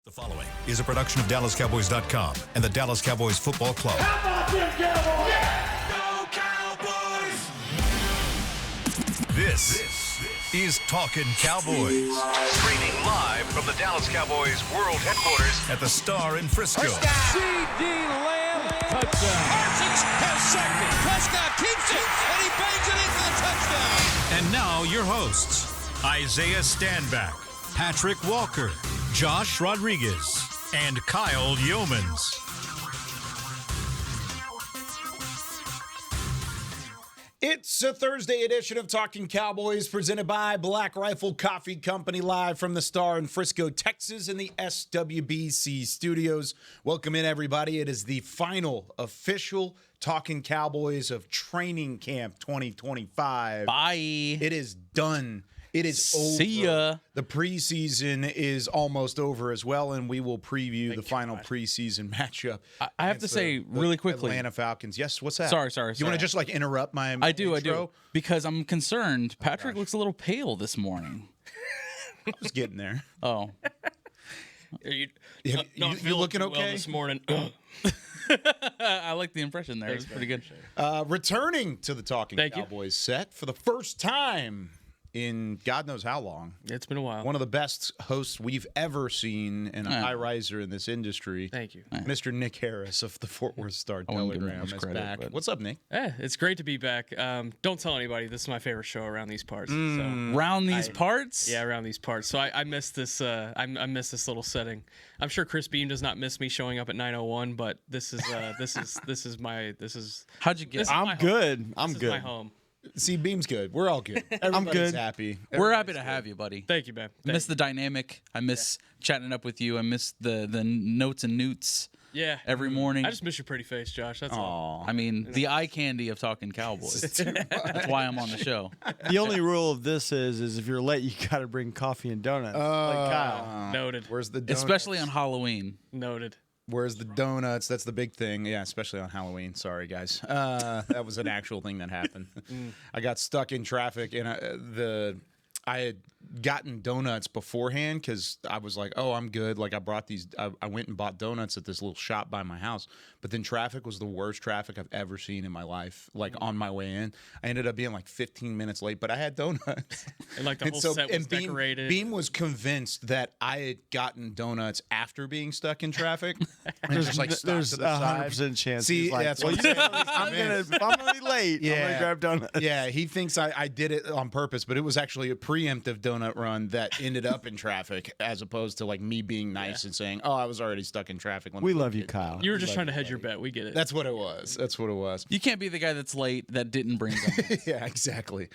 The following is a production of DallasCowboys.com and the Dallas Cowboys Football Club. How about them Cowboys? Yeah! Go Cowboys! This is Talkin Cowboys. Streaming live from the Dallas Cowboys World Headquarters at the Star in Frisco. C.D. Lamb, touchdown. Parsons has sacked it. Prescott keeps it, and he bangs it in for the touchdown. And now your hosts, Isaiah Standback, Patrick Walker, Josh Rodriguez, and Kyle Youmans. It's a Thursday edition of Talkin Cowboys presented by Black Rifle Coffee Company, live from the Star in Frisco, Texas, in the SWBC studios. Welcome in, everybody. It is the final official Talkin Cowboys of Training Camp 2025. Bye. It is done. It is over. See ya. The preseason is almost over as well, and we will preview the final preseason matchup. I have to say really quickly, Atlanta Falcons. Yes, what's that? Sorry. You want to just interrupt my I do, intro? because I'm concerned. Patrick looks a little pale this morning. I was getting there. Oh, You looking okay this morning? I like the impression there. It's pretty good. Returning to the Talking Thank you. Cowboys set for the first time in God knows how long. It's been a while. One of the best hosts we've ever seen and a high riser in this industry. Thank you. Mr. Nick Harris of the Fort Worth Star wouldn't give him Telegram much is credit, back. but- What's up, Nick? It's great to be back. Don't tell anybody. This is my favorite show around these parts. So. Round these parts. Yeah, around these parts. So I miss this. I miss this little setting. I'm sure Chris Beam does not miss me showing up at 9:01, but this is How'd you get? This is my I'm home. good. I'm This is good. my home. See, Beam's good. We're all good. Everybody's good. happy. We're happy to have you, buddy. Thank you, man. I miss the dynamic. I miss chatting up with you. I miss the notes and newts Yeah. every morning. I just miss your pretty face, Josh. That's all. I mean, the eye candy of Talking Cowboys. That's why I'm on the show. The only rule of this is if you're late, you got to bring coffee and donuts. Like Kyle. Noted. Where's the donuts? Especially on Halloween. Noted. Where's the donuts? That's the big thing. Yeah, especially on Halloween. Sorry, guys. That was an actual thing that happened. I got stuck in traffic, and I had gotten donuts beforehand because I was like, oh, I'm good. Like, I brought these. I went and bought donuts at this little shop by my house. But then traffic was the worst traffic I've ever seen in my life, like on my way in. I ended up being like 15 minutes late, but I had donuts. And like the whole set was decorated. Beam was convinced that I had gotten donuts after being stuck in traffic. And just like stopped There's to the side. 100% chance. See, he's like, that's well, what you I'm know, saying. if I'm gonna be late, I'm gonna grab donuts. Yeah, he thinks I did it on purpose, but it was actually a preemptive donut run that ended up in traffic, as opposed to like me being nice and saying, "Oh, I was already stuck in traffic." We love you, Kyle. You were just trying to hedge your bet. We get it. That's what it was. That's what it was. You can't be the guy that's late that didn't bring donuts. Yeah, exactly.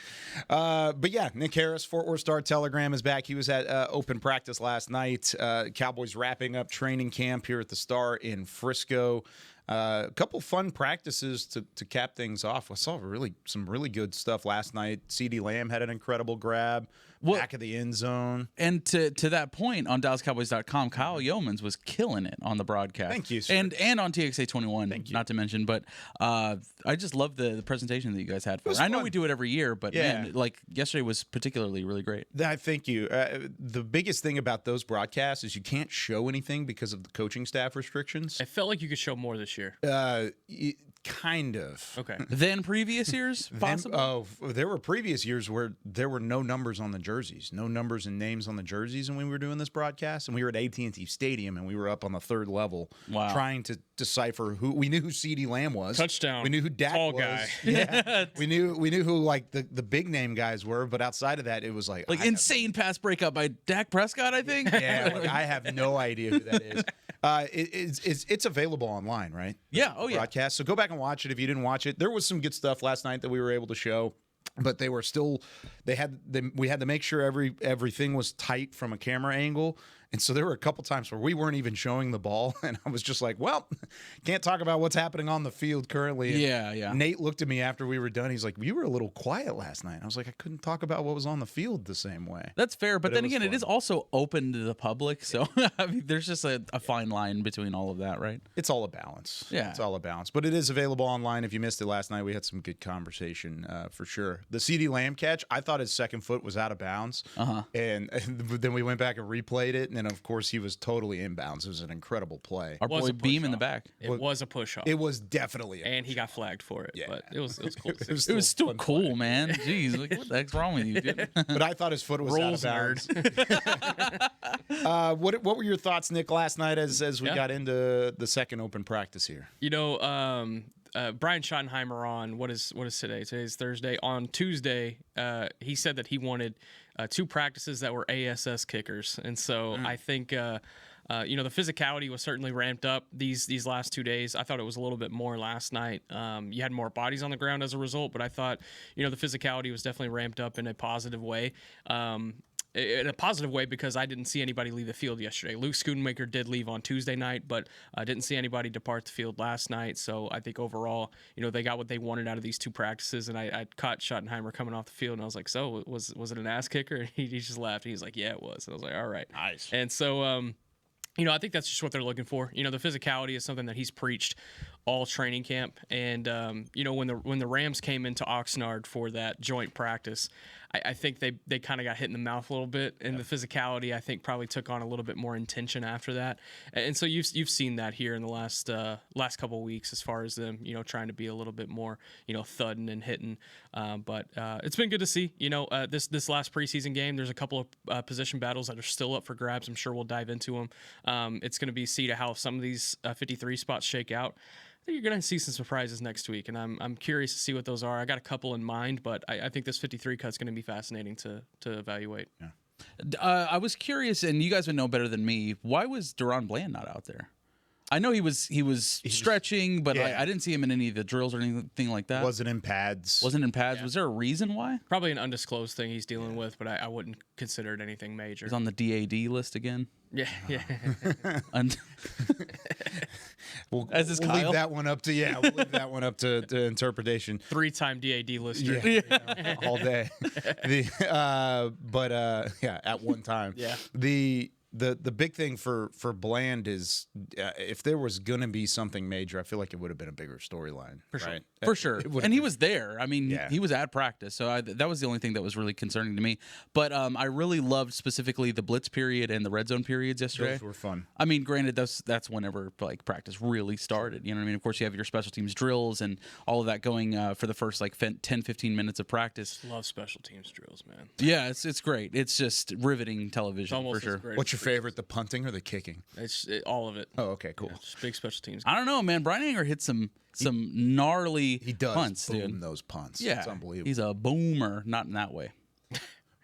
But yeah, Nick Harris, Fort Worth Star Telegram, is back. He was at open practice last night. Cowboys wrapping up training camp here at the Star in Frisco. A couple fun practices to cap things off. I saw some really good stuff last night. C.D. Lamb had an incredible grab. Back of the end zone. And to that point, on DallasCowboys.com, Kyle Youmans was killing it on the broadcast. Thank you, sir. And on TXA 21, not to mention. But I just love the presentation that you guys had for it. I know fun. we do it every year, but Yeah. man, like yesterday was particularly really great. Thank you. The biggest thing about those broadcasts is you can't show anything because of the coaching staff restrictions. I felt like you could show more this year. Kind of. Okay. Than previous years, possibly? There were previous years where there were no numbers on the jerseys, no numbers and names on the jerseys, and we were doing this broadcast, and we were at AT&T Stadium, and we were up on the third level, trying to decipher who. We knew who C.D. Lamb was, Touchdown. We knew who Dak Tall was. guy. Yeah, we knew who like the big name guys were, but outside of that, it was like insane pass breakup by Dak Prescott, I think. Yeah, like, I have no idea who that is. It's available online, right? Yeah. Oh, yeah. Broadcast. So go back and watch it if you didn't watch it. There was some good stuff last night that we were able to show, but they were still. We had to make sure everything was tight from a camera angle. And so there were a couple times where we weren't even showing the ball, and I was just like, well, can't talk about what's happening on the field currently. And Yeah. Nate looked at me after we were done. He's like, you were a little quiet last night. I was like, I couldn't talk about what was on the field the same way. That's fair, but then it was again, it fun. is also open to the public, so I mean, there's just a fine line between all of that, right? It's all a balance. Yeah. It's all a balance. But it is available online. If you missed it last night, we had some good conversation for sure. The C.D. Lamb catch, I thought his second foot was out of bounds. And then we went back and replayed it, and of course he was totally inbounds. It was an incredible play. Our Was boy a Beam in the push-off. back. It was a push-off. It was definitely, and he got flagged for it. Yeah. But it was cool to see. It was still fun cool, play. man. Jeez, like, what the heck's wrong with you, dude? But I thought his foot was Rules out of bounds. What were your thoughts, Nick, last night as we got into the second open practice here? You know, Brian Schottenheimer on what is today? Today's Thursday. On Tuesday, he said that he wanted 2 practices that were ASS kickers, and so I think the physicality was certainly ramped up these last 2 days. I thought it was a little bit more last night. You had more bodies on the ground as a result, but I thought the physicality was definitely ramped up in a positive way. In a positive way, because I didn't see anybody leave the field yesterday. Luke Schoonmaker did leave on Tuesday night, but I didn't see anybody depart the field last night. So I think overall, they got what they wanted out of these 2 practices. And I caught Schottenheimer coming off the field, and I was like, "So was it an ass kicker?" And he just laughed. He's like, "Yeah, it was." And I was like, "All right, Nice." And so I think that's just what they're looking for. The physicality is something that he's preached all training camp. And when the Rams came into Oxnard for that joint practice, I think they kind of got hit in the mouth a little bit, and the physicality I think probably took on a little bit more intention after that. And so you've seen that here in the last couple of weeks as far as them trying to be a little bit more thudding and hitting. But it's been good to see. This last preseason game, there's a couple of position battles that are still up for grabs. I'm sure we'll dive into them. It's going to be see to how some of these 53 spots shake out. I think you're going to see some surprises next week, and I'm curious to see what those are. I got a couple in mind, but I think this 53 cut is going to be fascinating to evaluate. Yeah. I was curious, and you guys would know better than me. Why was Deron Bland not out there? I know he was stretching, but yeah. I didn't see him in any of the drills or anything like that. Wasn't in pads. Wasn't in pads. Yeah. Was there a reason why? Probably an undisclosed thing he's dealing with, but I wouldn't consider it anything major. He's on the DAD list again. Yeah. We'll Kyle? leave that one up to interpretation. 3-time DAD lister. Yeah, all day. At one time. Yeah. The big thing for Bland is if there was going to be something major, I feel like it would have been a bigger storyline. For sure. Right? For sure. And he was there. I mean, Yeah. he was at practice. So that was the only thing that was really concerning to me. But I really loved specifically the blitz period and the red zone periods yesterday. Those were fun. I mean, granted, that's whenever practice really started. You know what I mean? Of course, you have your special teams drills and all of that going for the first 10, 15 minutes of practice. Love special teams drills, man. Yeah, it's great. It's just riveting television It's almost for sure. as great. What's your favorite, the punting or the kicking? It's all of it. Oh, okay, cool. Just big special teams. I don't know, man. Brian Anger hit some gnarly He does punts, boom dude. those punts. Yeah, It's unbelievable. he's a boomer, not in that way.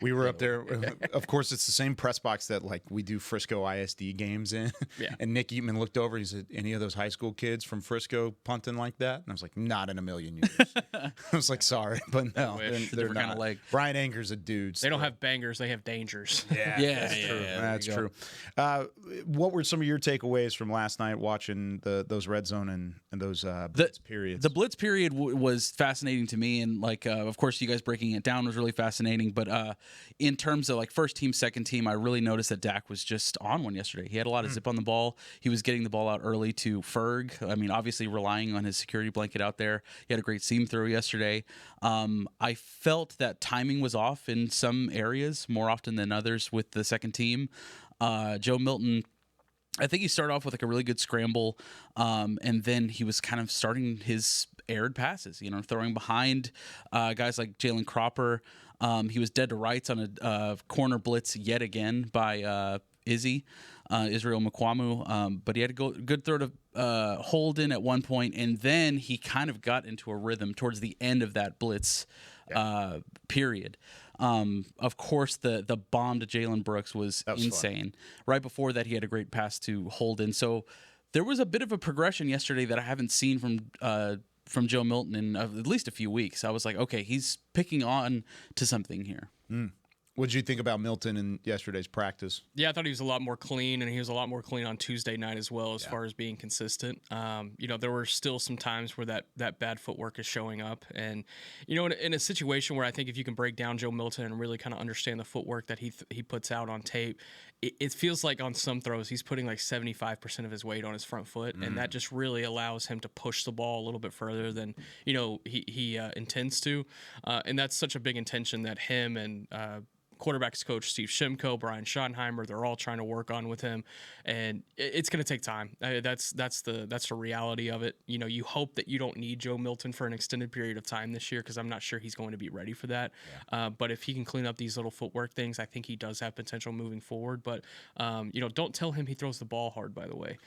We were up there. Of course, it's the same press box that we do Frisco ISD games in. Yeah. And Nick Eatman looked over. He said, "Any of those high school kids from Frisco punting like that?" And I was like, "Not in a million years." I was like, "Sorry, but no, wish. they're Different kinda not." leg. Brian Anger's a dude. They don't have bangers, they have dangers. Yeah, Yeah, that's yeah, true. yeah, there That's you go. true. What were some of your takeaways from last night watching those red zone and those blitz periods? The blitz period was fascinating to me, and of course, you guys breaking it down was really fascinating. But in terms of first team, second team, I really noticed that Dak was just on one yesterday. He had a lot of zip on the ball. He was getting the ball out early to Ferg. I mean, obviously relying on his security blanket out there. He had a great seam throw yesterday. I felt that timing was off in some areas more often than others with the second team. Joe Milton, I think he started off with a really good scramble, and then he was kind of starting his aired passes, throwing behind guys like Jalen Cropper. He was dead to rights on a corner blitz yet again by Israel Mukwamu, but he had a good throw to Holden at one point, and then he kind of got into a rhythm towards the end of that blitz period. Of course, the bomb to Jalen Brooks was insane. Fun. Right before that, he had a great pass to Holden. So there was a bit of a progression yesterday that I haven't seen from Joe Milton in at least a few weeks. I was like, okay, he's picking on to something here. What did you think about Milton in yesterday's practice? Yeah, I thought he was a lot more clean, and he was a lot more clean on Tuesday night as well, as far as being consistent. There were still some times where that bad footwork is showing up. And, in a situation where I think if you can break down Joe Milton and really kind of understand the footwork that he puts out on tape, it feels like on some throws he's putting 75% of his weight on his front foot, and that just really allows him to push the ball a little bit further than, he intends to. And that's such a big intention that him and quarterbacks coach Steve Shimko, Brian Schottenheimer, they're all trying to work on with him, and it's going to take time. That's the reality of it. You know, you hope that you don't need Joe Milton for an extended period of time this year, because I'm not sure he's going to be ready for that. Yeah. But if he can clean up these little footwork things, I think he does have potential moving forward. But you know, don't tell him he throws the ball hard, by the way.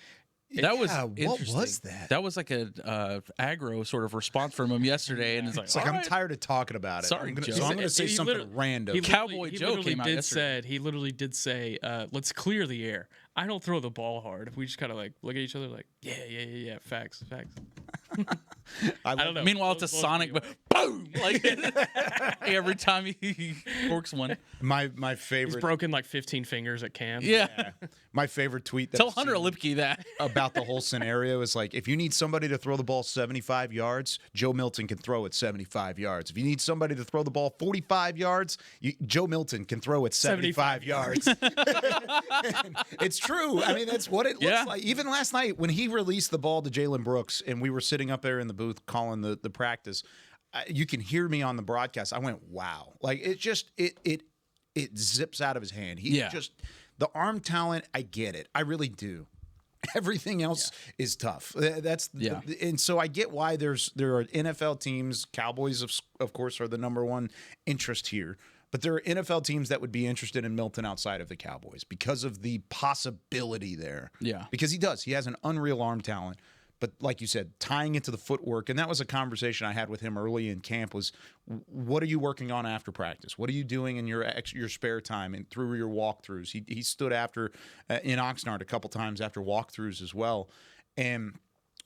That was what interesting. was that? That was like a aggro sort of response from him yesterday, and it's like, I'm tired of talking about it. Sorry, Joe. So I'm going to say He something random. Cowboy Joe came out yesterday. He literally did say, let's clear the air. I don't throw the ball hard. We just kind of like look at each other like, yeah, facts. I don't know. Meanwhile, it's a sonic, but boom! Like every time he corks one. My favorite. He's broken like 15 fingers at camp. Yeah. My favorite tweet. That Tell I've Hunter seen Lipke that. about the whole scenario is like, if you need somebody to throw the ball 75 yards, Joe Milton can throw it 75 yards. If you need somebody to throw the ball 45 yards, Joe Milton can throw it 75 yards. It's true. I mean, that's what it looks like. Even last night when he released the ball to Jalen Brooks and we were sitting up there in the booth calling the practice, you can hear me on the broadcast. I went, wow. Like, it just, it zips out of his hand. He just, the arm talent, I get it. I really do. Everything else is tough. And so I get why there are NFL teams. Cowboys, of course, are the number one interest here. But there are NFL teams that would be interested in Milton outside of the Cowboys because of the possibility there. Yeah. Because he does. He has an unreal arm talent. But like you said, tying into the footwork, and that was a conversation I had with him early in camp, was what are you working on after practice? What are you doing in your spare time and through your walkthroughs? He stood after in Oxnard a couple times after walkthroughs as well, and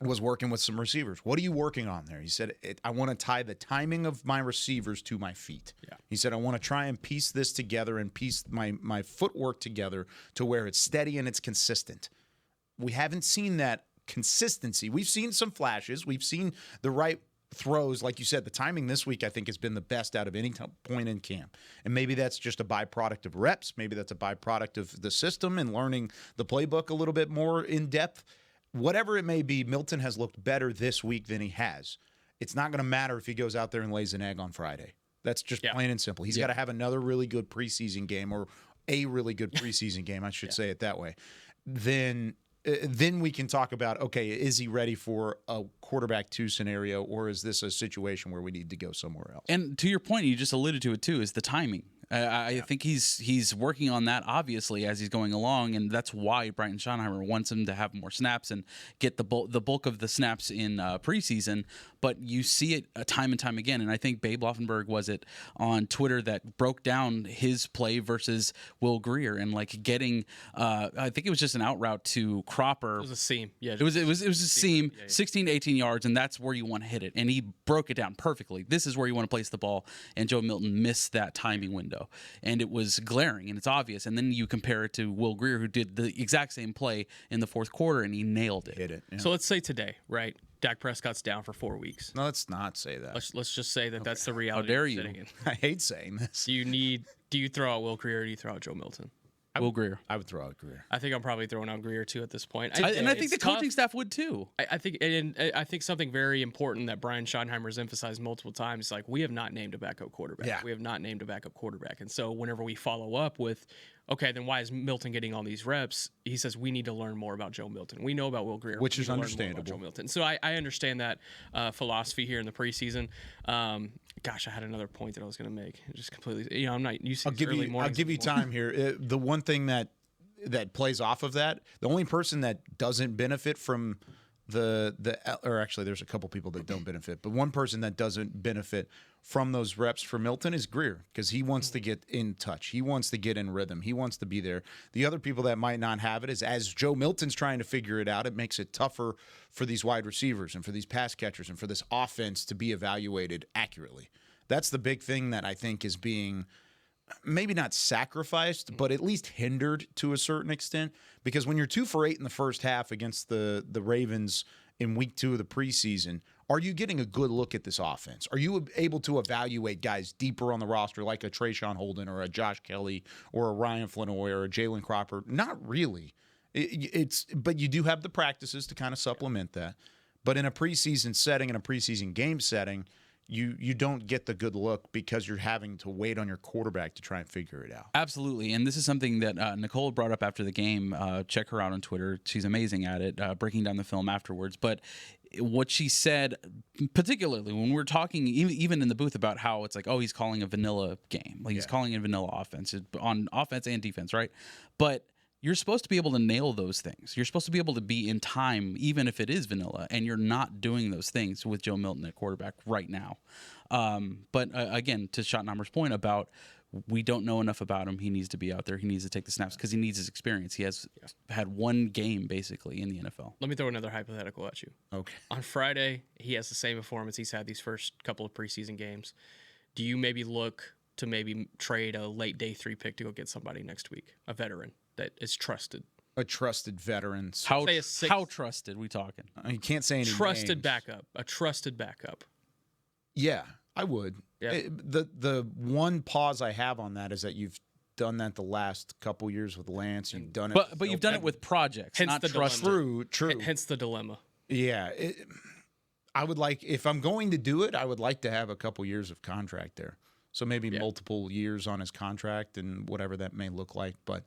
was working with some receivers. What are you working on there? He said, I want to tie the timing of my receivers to my feet. Yeah. He said, I want to try and piece this together and piece my footwork together to where it's steady and it's consistent. We haven't seen that consistency. We've seen some flashes. We've seen the right throws. Like you said, the timing this week, I think, has been the best out of any point in camp. And maybe that's just a byproduct of reps. Maybe that's a byproduct of the system and learning the playbook a little bit more in depth. Whatever it may be, Milton has looked better this week than he has. It's not going to matter if he goes out there and lays an egg on Friday. That's just plain and simple. He's got to have another really good preseason game, or a really good preseason game, I should say it that way. Then we can talk about, okay, is he ready for a quarterback 2 scenario, or is this a situation where we need to go somewhere else? And to your point, you just alluded to it too, is the timing. I think he's working on that, obviously, as he's going along, and that's why Brian Schottenheimer wants him to have more snaps and get the bulk of the snaps in preseason. But you see it time and time again, and I think Babe Laufenberg was it on Twitter that broke down his play versus Will Grier, and like getting, I think it was just an out route to Cropper. It was a seam. Yeah, it was a seam, 16 to 18 yards, and that's where you want to hit it. And he broke it down perfectly. This is where you want to place the ball, and Joe Milton missed that timing window. And it was glaring and it's obvious. And then you compare it to Will Grier, who did the exact same play in the fourth quarter, and he nailed it. Hit it. Yeah. So let's say today, right? Dak Prescott's down for 4 weeks. No, let's not say that. Let's just say that that's the reality. How dare you're sitting you? in. I hate saying this. Do you throw out Will Grier, or do you throw out Joe Milton? Will Grier. I would throw out Grier. I think I'm probably throwing out Grier too at this point. I think the coaching staff would too. I think something very important that Brian Schottenheimer has emphasized multiple times is like, we have not named a backup quarterback. Yeah. We have not named a backup quarterback. And so whenever we follow up with, okay, then why is Milton getting all these reps? He says we need to learn more about Joe Milton. We know about Will Grier, which is understandable. understandable. Joe Milton. So I understand that philosophy here in the preseason. Gosh, I had another point that I was going to make. Just completely, I'm not used to early mornings. I'll give you time here. The one thing that plays off of that, the only person that doesn't benefit from or actually there's a couple people that don't benefit, but one person that doesn't benefit from those reps for Milton is Grier, because he wants to get in touch. He wants to get in rhythm. He wants to be there. The other people that might not have it is, as Joe Milton's trying to figure it out, it makes it tougher for these wide receivers and for these pass catchers and for this offense to be evaluated accurately. That's the big thing that I think is being maybe not sacrificed, but at least hindered to a certain extent. Because when you're 2 for 8 in the first half against the Ravens in week 2 of the preseason, are you getting a good look at this offense? Are you able to evaluate guys deeper on the roster like a Trayshawn Holden or a Josh Kelly or a Ryan Flanoy or a Jalen Cropper? Not really. But you do have the practices to kind of supplement that. But in a preseason setting, in a preseason game setting, you don't get the good look because you're having to wait on your quarterback to try and figure it out. Absolutely. And this is something that Nicole brought up after the game. Check her out on Twitter. She's amazing at it, breaking down the film afterwards. But what she said, particularly when we're talking, even in the booth, about how it's like, oh, he's calling a vanilla game. Like he's calling a vanilla offense on offense and defense, right? But you're supposed to be able to nail those things. You're supposed to be able to be in time, even if it is vanilla, and you're not doing those things with Joe Milton at quarterback right now. But again, to Schottenheimer's point about we don't know enough about him. He needs to be out there. He needs to take the snaps because he needs his experience. He has had one game, basically, in the NFL. Let me throw another hypothetical at you. Okay. On Friday, he has the same performance he's had these first couple of preseason games. Do you maybe look to maybe trade a late day 3 pick to go get somebody next week, a veteran that is trusted? A trusted veteran. How trusted we talking? You can't say any trusted names. backup. A trusted backup. Yeah, I would. Yeah. The one pause I have on that is that you've done that the last couple years with Lance. You've done it, but you've done it with projects, hence not the trusted. True. Hence the dilemma. Yeah, I would like, if I'm going to do it, I would like to have a couple years of contract there. So maybe multiple years on his contract and whatever that may look like. But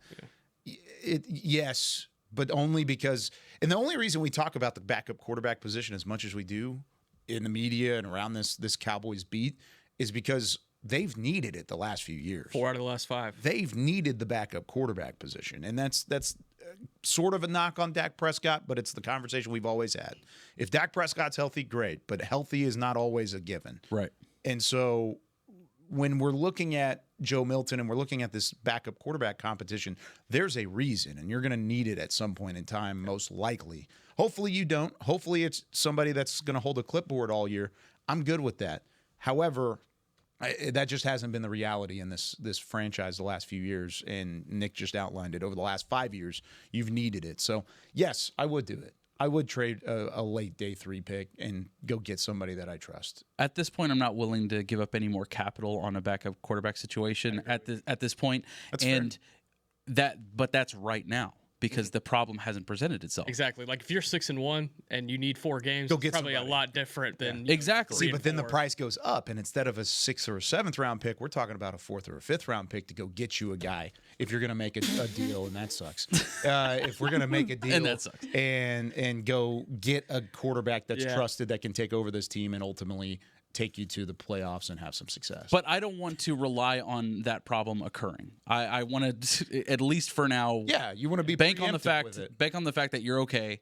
yes, but only because, and the only reason we talk about the backup quarterback position as much as we do in the media and around this Cowboys beat is because they've needed it the last few years. 4 out of the last 5. They've needed the backup quarterback position, and that's sort of a knock on Dak Prescott, but it's the conversation we've always had. If Dak Prescott's healthy, great, but healthy is not always a given. Right. And so when we're looking at Joe Milton and we're looking at this backup quarterback competition, there's a reason, and you're going to need it at some point in time, most likely. Hopefully you don't. Hopefully it's somebody that's going to hold a clipboard all year. I'm good with that. However, that just hasn't been the reality in this franchise the last few years, and Nick just outlined it. Over the last 5 years, you've needed it. So, yes, I would do it. I would trade a late day 3 pick and go get somebody that I trust. At this point, I'm not willing to give up any more capital on a backup quarterback situation at this point. That's fair. But that's right now, because the problem hasn't presented itself. Exactly. Like if you're 6-1 and you need 4 games, Go it's get probably somebody. a lot different than Exactly. See, but then the price goes up, and instead of a 6th or a 7th round pick, we're talking about a 4th or a 5th round pick to go get you a guy if you're going to make a deal, and that sucks. If we're going to make a deal And that sucks. and go get a quarterback that's trusted that can take over this team and ultimately take you to the playoffs and have some success. But I don't want to rely on that problem occurring. I want to, at least for now, you want to be bank on the preemptive with it. fact that you're okay,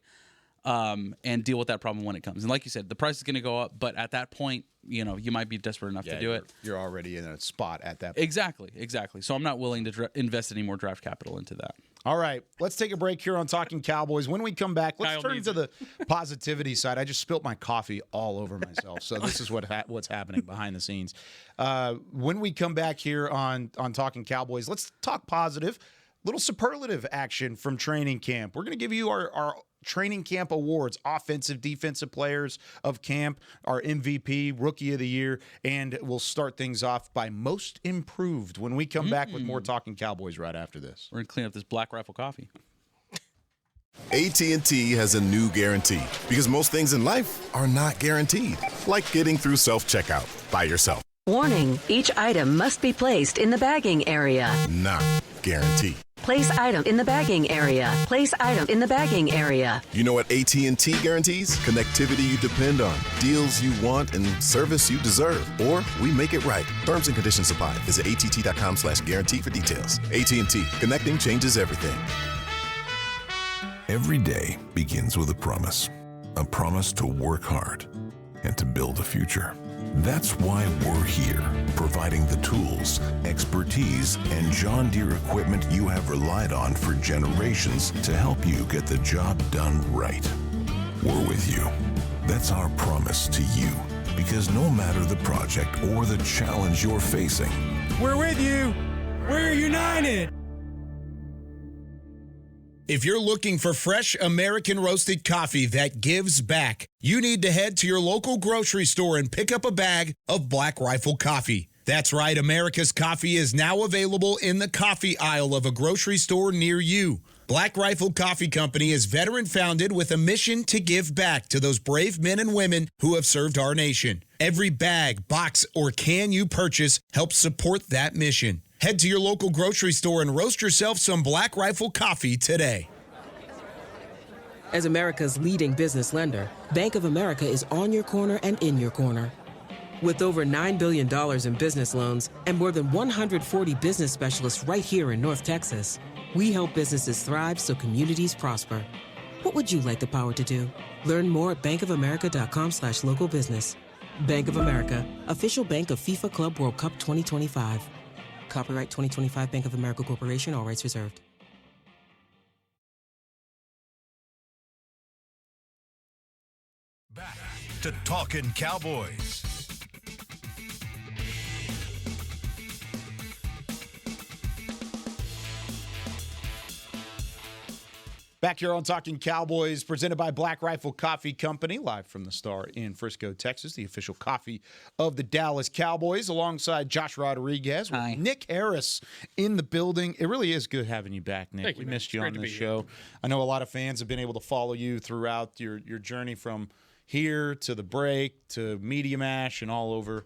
and deal with that problem when it comes. And like you said, the price is going to go up, but at that point, you might be desperate enough to do it. You're already in a spot at that point. Exactly. So I'm not willing to invest any more draft capital into that. All right, let's take a break here on Talking Cowboys. When we come back, let's turn to the positivity side. I just spilt my coffee all over myself, so this is what's happening behind the scenes. When we come back here on Talking Cowboys, let's talk positive. Little superlative action from training camp. We're going to give you our training camp awards, offensive, defensive players of camp, our MVP, Rookie of the Year, and we'll start things off by most improved when we come back with more Talking Cowboys right after this. We're going to clean up this Black Rifle coffee. AT&T has a new guarantee because most things in life are not guaranteed, like getting through self-checkout by yourself. Warning, each item must be placed in the bagging area. Not guaranteed. Place item in the bagging area. Place item in the bagging area. You know what AT&T guarantees? Connectivity you depend on, deals you want, and service you deserve. Or we make it right. Terms and conditions apply. Visit att.com/guarantee for details. AT&T. Connecting changes everything. Every day begins with a promise to work hard and to build a future. That's why we're here, providing the tools, expertise, and John Deere equipment you have relied on for generations to help you get the job done right. We're with you. That's our promise to you, because no matter the project or the challenge you're facing, we're with you. We're united. If you're looking for fresh American roasted coffee that gives back, you need to head to your local grocery store and pick up a bag of Black Rifle coffee. That's right, America's Coffee is now available in the coffee aisle of a grocery store near you. Black Rifle Coffee Company is veteran-founded with a mission to give back to those brave men and women who have served our nation. Every bag, box, or can you purchase helps support that mission. Head to your local grocery store and roast yourself some Black Rifle coffee today. As America's leading business lender, Bank of America is on your corner and in your corner. With over $9 billion in business loans and more than 140 business specialists right here in North Texas, we help businesses thrive so communities prosper. What would you like the power to do? Learn more at bankofamerica.com/local business. Bank of America, official bank of FIFA Club World Cup 2025. Copyright 2025 Bank of America Corporation, all rights reserved. Back to Talkin Cowboys. Back here on Talkin Cowboys, presented by Black Rifle Coffee Company, live from the Star in Frisco, Texas, the official coffee of the Dallas Cowboys, alongside Josh Rodriguez with Hi. Nick Harris in the building. It really is good having you back, Nick. Thank you, we man. missed you Great on to the be show. here. I know a lot of fans have been able to follow you throughout your journey from here to the break to Media Mash and all over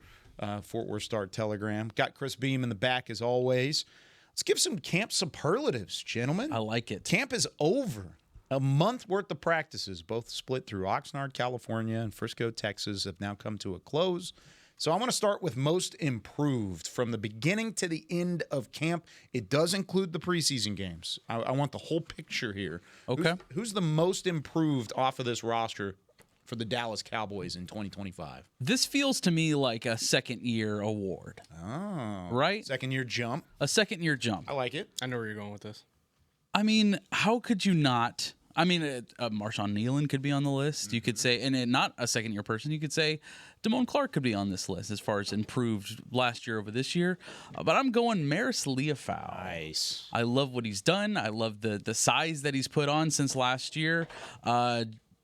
Fort Worth Star Telegram. Got Chris Beam in the back as always. Let's give some camp superlatives, gentlemen. I like it. Camp is over. A month worth of practices, both split through Oxnard, California, and Frisco, Texas, have now come to a close. So I want to start with most improved from the beginning to the end of camp. It does include the preseason games. I want the whole picture here. Okay. Who's the most improved off of this roster for the Dallas Cowboys in 2025? This feels to me like a second-year award. Oh. Right? Second-year jump. A second-year jump. I like it. I know where you're going with this. I mean, how could you not? I mean, Marshawn Nealon could be on the list. You could say, and not a second-year person, you could say Damone Clark could be on this list as far as improved last year over this year. But I'm going Maris Leafau. Nice. I love what he's done. I love the size that he's put on since last year.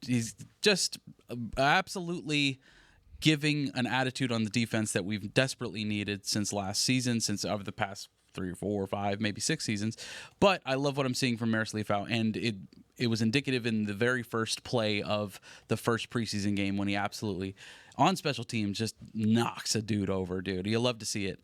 He's just absolutely giving an attitude on the defense that we've desperately needed since last season, since over the past 3 or 4 or 5, maybe 6 seasons. But I love what I'm seeing from Maris Leafau, and it was indicative in the very first play of the first preseason game when he absolutely, on special teams, just knocks a dude over, dude. You'll love to see it.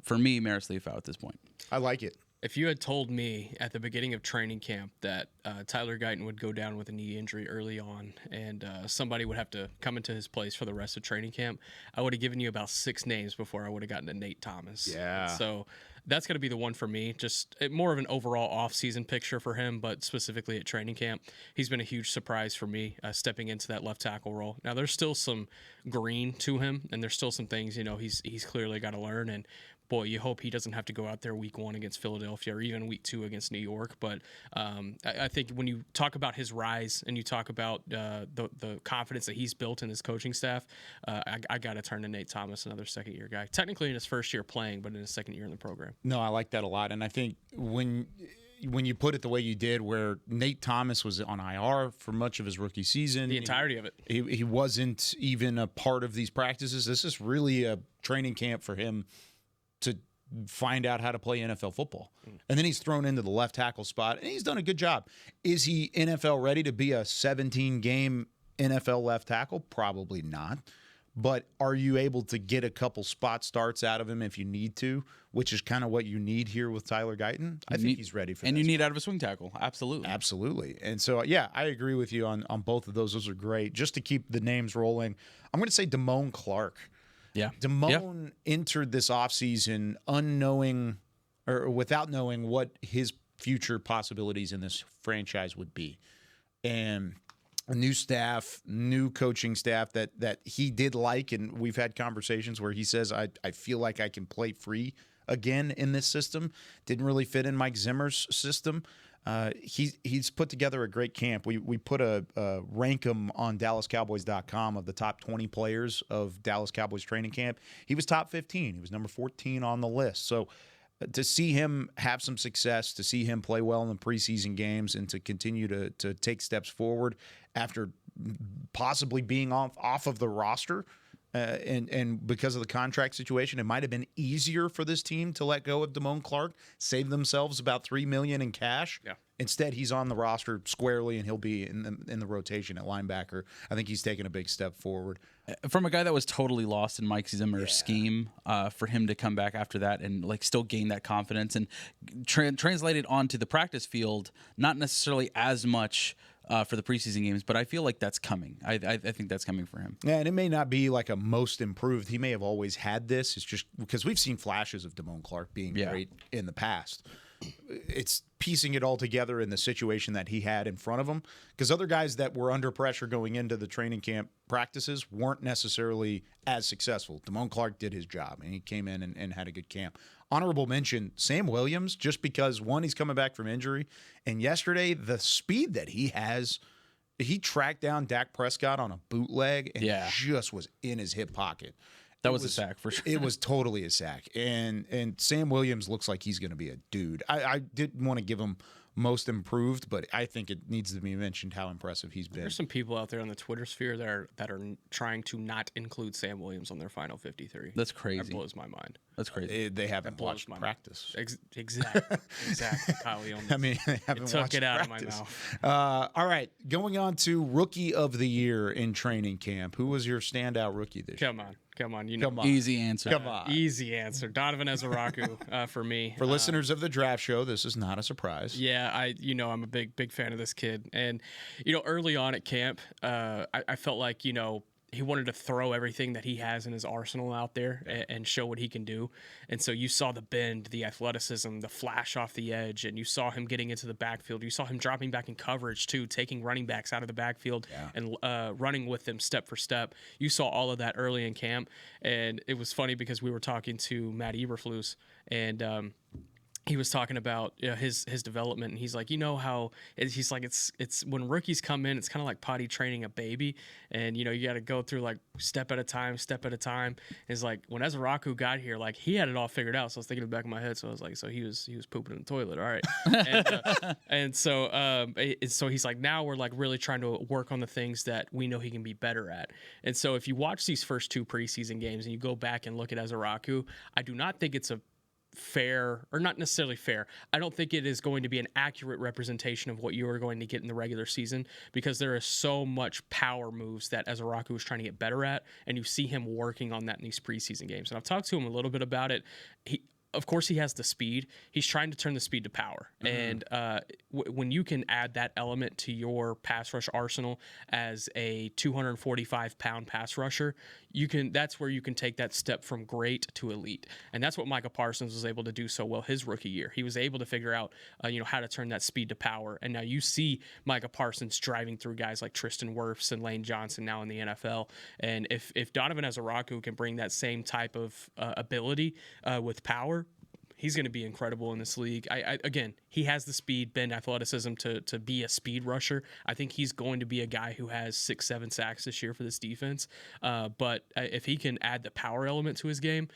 For me, Maris Leafau at this point. I like it. If you had told me at the beginning of training camp that Tyler Guyton would go down with a knee injury early on and somebody would have to come into his place for the rest of training camp, I would have given you about 6 names before I would have gotten to Nate Thomas. Yeah. So that's going to be the one for me. Just more of an overall off-season picture for him, but specifically at training camp, he's been a huge surprise for me stepping into that left tackle role. Now, there's still some green to him, and there's still some things, he's clearly got to learn. And boy, you hope he doesn't have to go out there week 1 against Philadelphia or even week 2 against New York. But I think when you talk about his rise and you talk about the confidence that he's built in his coaching staff, I got to turn to Nate Thomas, another second-year guy. Technically in his first year playing, but in his second year in the program. No, I like that a lot. And I think when you put it the way you did, where Nate Thomas was on IR for much of his rookie season. The entirety of it. He wasn't even a part of these practices. This is really a training camp for him to find out how to play NFL football. And then he's thrown into the left tackle spot, and he's done a good job. Is he NFL ready to be a 17-game NFL left tackle? Probably not. But are you able to get a couple spot starts out of him if you need to, which is kind of what you need here with Tyler Guyton? I think he's ready for that. And you need out of a swing tackle. Absolutely. Absolutely. And so, yeah, I agree with you on both of those. Those are great. Just to keep the names rolling, I'm going to say Damone Clark. Yeah. Damone entered this offseason unknowing or without knowing what his future possibilities in this franchise would be. And a new staff, new coaching staff that he did like, and we've had conversations where he says, I feel like I can play free again in this system. Didn't really fit in Mike Zimmer's system. He's put together a great camp. We put a rank him on DallasCowboys.com of the top 20 players of Dallas Cowboys training camp. He was top 15. He was number 14 on the list. So to see him have some success, to see him play well in the preseason games, and to continue to take steps forward after possibly being off of the roster And because of the contract situation, it might have been easier for this team to let go of Damone Clark, save themselves about $3 million in cash. Yeah. Instead, he's on the roster squarely, and he'll be in the rotation at linebacker. I think he's taken a big step forward. From a guy that was totally lost in Mike Zimmer's scheme, for him to come back after that and like still gain that confidence and translate it onto the practice field, not necessarily as much for the preseason games, but I feel like that's coming. I think that's coming for him. Yeah, and it may not be like a most improved. He may have always had this. It's just because we've seen flashes of Damone Clark being great in the past. It's piecing it all together in the situation that he had in front of him, because other guys that were under pressure going into the training camp practices weren't necessarily as successful. Damone Clark did his job, and he came in and had a good camp. Honorable mention, Sam Williams, just because, one, he's coming back from injury, and yesterday, the speed that he has, he tracked down Dak Prescott on a bootleg and just was in his hip pocket. That was a sack for sure. It was totally a sack. And Sam Williams looks like he's going to be a dude. I didn't want to give him most improved, but I think it needs to be mentioned how impressive he's been. There's some people out there on the Twitter sphere that are trying to not include Sam Williams on their final 53. That's crazy. That blows my mind. That's crazy. They haven't watched practice. Exactly. Kyle Youmans. I mean, they haven't took watched it out practice. of my mouth. All right, going on to Rookie of the Year in training camp. Who was your standout rookie this year? Come on. You know, easy answer. Come on. Easy answer. Donovan Ezeiruaku for me. For listeners of the draft show, this is not a surprise. Yeah, I'm a big fan of this kid. And, early on at camp, I felt like, he wanted to throw everything that he has in his arsenal out there and show what he can do. And so you saw the bend, the athleticism, the flash off the edge, and you saw him getting into the backfield. You saw him dropping back in coverage, too, taking running backs out of the backfield and running with them step for step. You saw all of that early in camp. And it was funny because we were talking to Matt Eberflus, and he was talking about his development, and he's like, how he's like, it's when rookies come in, it's kind of like potty training a baby, and you got to go through like step at a time. It's like when Ezeiruaku got here, like he had it all figured out. So I was thinking in the back of my head, so I was like, so he was pooping in the toilet, all right. and so he's like, now we're like really trying to work on the things that we know he can be better at. And so if you watch these first two preseason games and you go back and look at Ezeiruaku, I do not think it's a fair, or not necessarily fair, I don't think it is going to be an accurate representation of what you are going to get in the regular season, because there is so much power moves that Ezeiruaku is trying to get better at, and you see him working on that in these preseason games. And I've talked to him a little bit about it. Of course, he has the speed. He's trying to turn the speed to power. And when you can add that element to your pass rush arsenal as a 245-pound pass rusher, that's where you can take that step from great to elite. And that's what Micah Parsons was able to do so well his rookie year. He was able to figure out how to turn that speed to power. And now you see Micah Parsons driving through guys like Tristan Wirfs and Lane Johnson now in the NFL. And if Donovan Ezeiruaku can bring that same type of ability with power, he's going to be incredible in this league. Again, he has the speed, bend, athleticism to be a speed rusher. I think he's going to be a guy who has 6-7 sacks this year for this defense. But if he can add the power element to his game,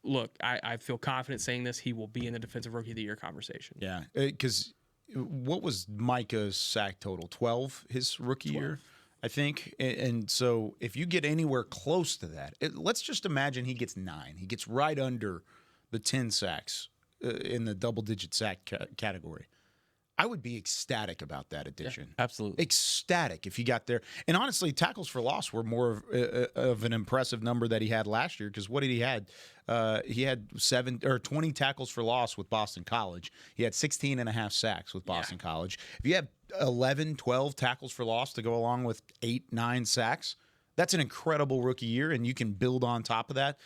look, I feel confident saying this, he will be in the Defensive Rookie of the Year conversation. Yeah, because what was Micah's sack total? 12 his rookie 12. year, I think. And so if you get anywhere close to that, let's just imagine he gets 9. He gets right under the 10 sacks in the double-digit sack category. I would be ecstatic about that addition. Yeah, absolutely. Ecstatic if he got there. And honestly, tackles for loss were more of an impressive number that he had last year, because what did he had? He had 20 tackles for loss with Boston College. He had 16.5 sacks with Boston College. If you have 11, 12 tackles for loss to go along with 8, 9 sacks, that's an incredible rookie year, and you can build on top of that.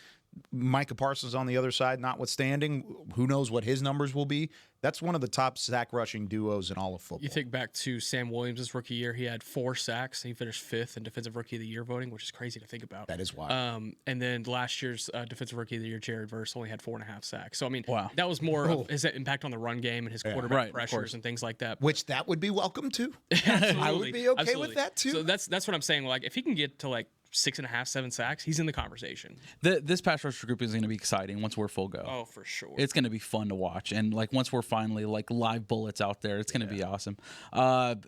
Micah Parsons on the other side, notwithstanding, who knows what his numbers will be. That's one of the top sack rushing duos in all of football. You think back to Sam Williams' rookie year, he had 4 sacks. He finished 5th in Defensive Rookie of the Year voting, which is crazy to think about. That is wild. And then last year's Defensive Rookie of the Year, Jared Verse, only had 4.5 sacks. So, I mean, that was more of his impact on the run game and his quarterback pressures and things like that. Which that would be welcome to. Absolutely. I would be okay with that too. So that's what I'm saying. Like, if he can get to like 6.5, 7 sacks, he's in the conversation. This pass rush group is going to be exciting once we're full go. Oh, for sure. It's going to be fun to watch. And like once we're finally like live bullets out there, it's going to be awesome.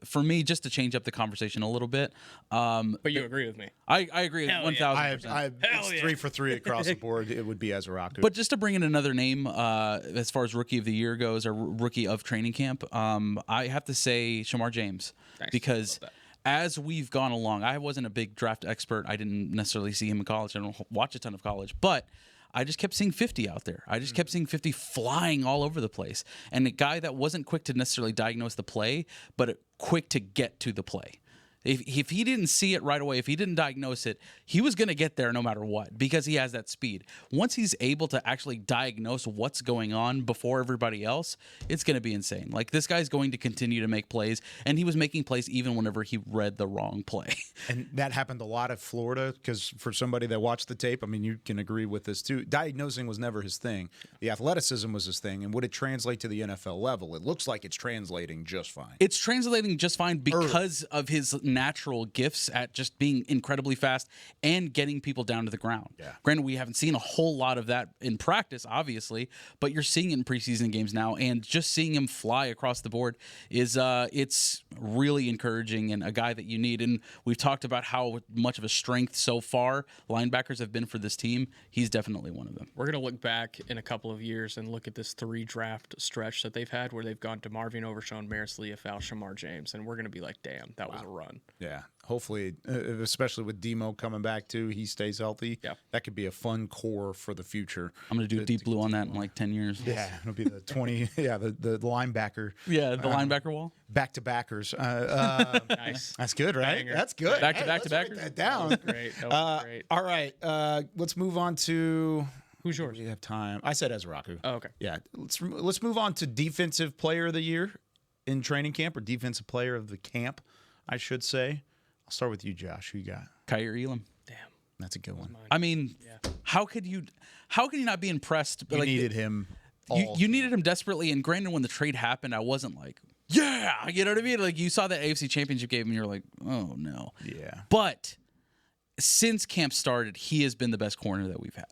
For me, just to change up the conversation a little bit. But you agree with me. I agree 1,000%. It's 3 for 3 across the board. It would be Ezeiruaku. But just to bring in another name, as far as Rookie of the Year goes, or Rookie of Training Camp, I have to say Shamar James. Nice. Because as we've gone along, I wasn't a big draft expert. I didn't necessarily see him in college. I don't watch a ton of college. But I just kept seeing 50 out there. I just kept seeing 50 flying all over the place. And a guy that wasn't quick to necessarily diagnose the play, but quick to get to the play. If he didn't see it right away, if he didn't diagnose it, he was going to get there no matter what because he has that speed. Once he's able to actually diagnose what's going on before everybody else, it's going to be insane. Like, this guy's going to continue to make plays, and he was making plays even whenever he read the wrong play. And that happened a lot at Florida because for somebody that watched the tape, I mean, you can agree with this too. Diagnosing was never his thing. The athleticism was his thing. And would it translate to the NFL level? It looks like it's translating just fine. It's translating just fine because of his natural gifts at just being incredibly fast and getting people down to the ground. Yeah. Granted, we haven't seen a whole lot of that in practice, obviously, but you're seeing it in preseason games now, and just seeing him fly across the board is it's really encouraging and a guy that you need. And we've talked about how much of a strength so far linebackers have been for this team. He's definitely one of them. We're going to look back in a couple of years and look at this 3 draft stretch that they've had where they've gone to Marvin Overshown, Maris Leofau, Shamar James, and we're going to be like, damn, that was a run. Yeah. Hopefully, especially with Demo coming back too, he stays healthy. Yeah. That could be a fun core for the future. I'm going to do deep blue on that in like 10 years. Yeah, it'll be the 20. Yeah, the linebacker. Yeah, the linebacker wall. Back to backers. Nice. That's good, right? Banger. That's good. Back to backers. Write that down. Great. That was great. All right. Let's move on to. Who's yours? We have time. I said Ezeiruaku. Oh, okay. Yeah. Let's move on to Defensive Player of the Year in training camp, or Defensive Player of the camp, I should say. I'll start with you, Josh. Who you got? Kyle Youmans. Damn. That's a good one. I mean, how could you not be impressed? You needed him. You needed him desperately. And granted, when the trade happened, I wasn't like, yeah, you know what I mean? Like, you saw that AFC Championship game, and you're like, oh no. Yeah. But since camp started, he has been the best corner that we've had.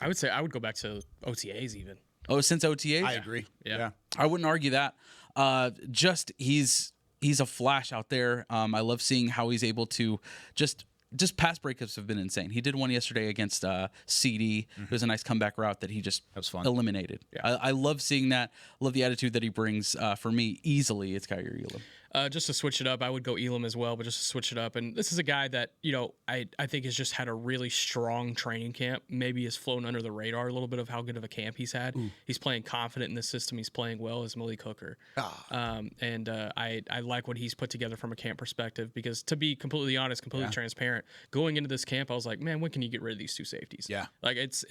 I would say I would go back to OTAs even. Oh, since OTAs? I agree. Yeah. I wouldn't argue that. He's a flash out there. I love seeing how he's able to just pass breakups have been insane. He did one yesterday against CD. It was a nice comeback route that he just eliminated. Yeah. I love seeing that. Love the attitude that he brings. For me, easily, it's Kyle Youmans. Just to switch it up, I would go Elam as well, but just to switch it up. And this is a guy that, I think has just had a really strong training camp. Maybe has flown under the radar a little bit of how good of a camp he's had. Ooh. He's playing confident in the system. He's playing well as Malik Hooker. I like what he's put together from a camp perspective because, to be completely honest, completely transparent, going into this camp, I was like, man, when can you get rid of these 2 safeties? Yeah. Like it's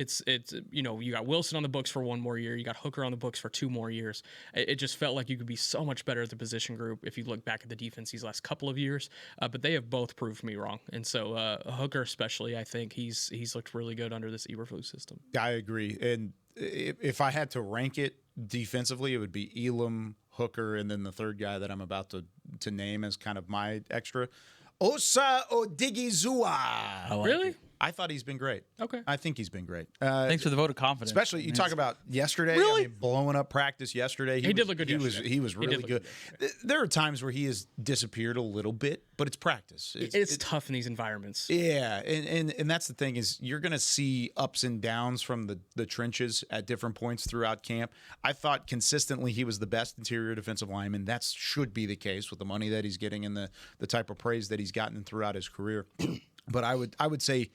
you got Wilson on the books for 1 more year. You got Hooker on the books for 2 more years. It just felt like you could be so much better at the position group if you look back at the defense these last couple of years, but they have both proved me wrong. And so Hooker especially, I think he's looked really good under this Eberflus system. I agree. And if I had to rank it defensively, it would be Elam, Hooker, and then the third guy that I'm about to name as kind of my extra, Osa Odigizua. Really? I thought he's been great. Okay. I think he's been great. Thanks for the vote of confidence. Especially, you talk about yesterday. Really? I mean, blowing up practice yesterday. He did look good yesterday. He was really good. There are times where he has disappeared a little bit, but it's practice. It's tough in these environments. Yeah, and that's the thing is you're going to see ups and downs from the trenches at different points throughout camp. I thought consistently he was the best interior defensive lineman. That should be the case with the money that he's getting and the type of praise that he's gotten throughout his career. But I would say,